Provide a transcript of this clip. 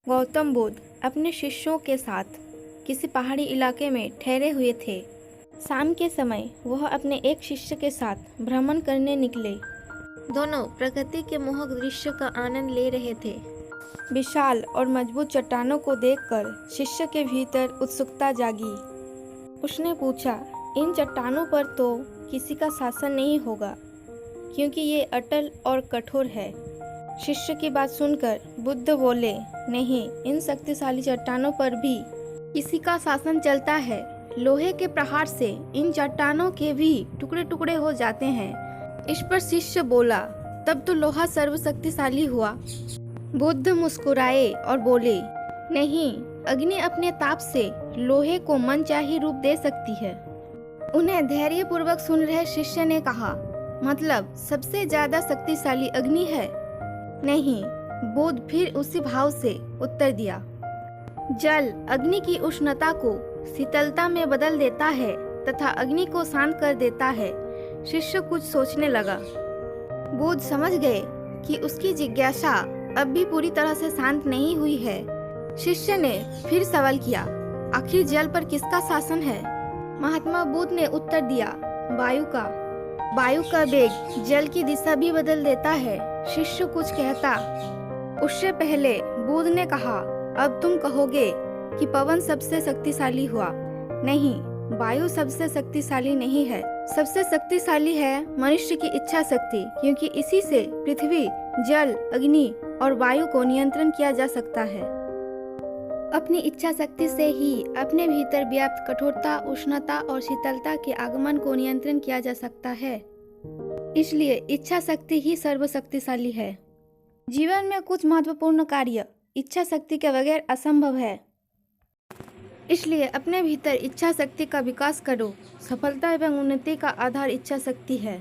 गौतम बुद्ध अपने शिष्यों के साथ किसी पहाड़ी इलाके में ठहरे हुए थे। शाम के समय वह अपने एक शिष्य के साथ भ्रमण करने निकले। दोनों प्रकृति के मोहक दृश्य का आनंद ले रहे थे। विशाल और मजबूत चट्टानों को देखकर शिष्य के भीतर उत्सुकता जागी। उसने पूछा, इन चट्टानों पर तो किसी का शासन नहीं होगा, क्योंकि ये अटल और कठोर है। शिष्य की बात सुनकर बुद्ध बोले, नहीं, इन शक्तिशाली चट्टानों पर भी किसी का शासन चलता है। लोहे के प्रहार से इन चट्टानों के भी टुकड़े टुकड़े हो जाते हैं। इस पर शिष्य बोला, तब तो लोहा सर्वशक्तिशाली हुआ। बुद्ध मुस्कुराए और बोले, नहीं, अग्नि अपने ताप से लोहे को मनचाही रूप दे सकती है। उन्हें धैर्यपूर्वक सुन रहे शिष्य ने कहा, मतलब सबसे ज्यादा शक्तिशाली अग्नि है? नहीं, बुद्ध फिर उसी भाव से उत्तर दिया। जल अग्नि की उष्णता को शीतलता में बदल देता है तथा अग्नि को शांत कर देता है। शिष्य कुछ सोचने लगा। बुद्ध समझ गए कि उसकी जिज्ञासा अब भी पूरी तरह से शांत नहीं हुई है। शिष्य ने फिर सवाल किया, आखिर जल पर किसका शासन है? महात्मा बुद्ध ने उत्तर दिया, वायु का। वायु का वेग जल की दिशा भी बदल देता है। शिष्य कुछ कहता, उससे पहले बुद्ध ने कहा, अब तुम कहोगे कि पवन सबसे शक्तिशाली हुआ। नहीं, वायु सबसे शक्तिशाली नहीं है। सबसे शक्तिशाली है मनुष्य की इच्छा शक्ति, क्योंकि इसी से पृथ्वी, जल, अग्नि और वायु को नियंत्रण किया जा सकता है। अपनी इच्छा शक्ति से ही अपने भीतर व्याप्त कठोरता, उष्णता और शीतलता के आगमन को नियंत्रण किया जा सकता है। इसलिए इच्छा शक्ति ही सर्वशक्तिशाली है। जीवन में कुछ महत्वपूर्ण कार्य इच्छा शक्ति के बगैर असंभव है। इसलिए अपने भीतर इच्छा शक्ति का विकास करो। सफलता एवं उन्नति का आधार इच्छा शक्ति है।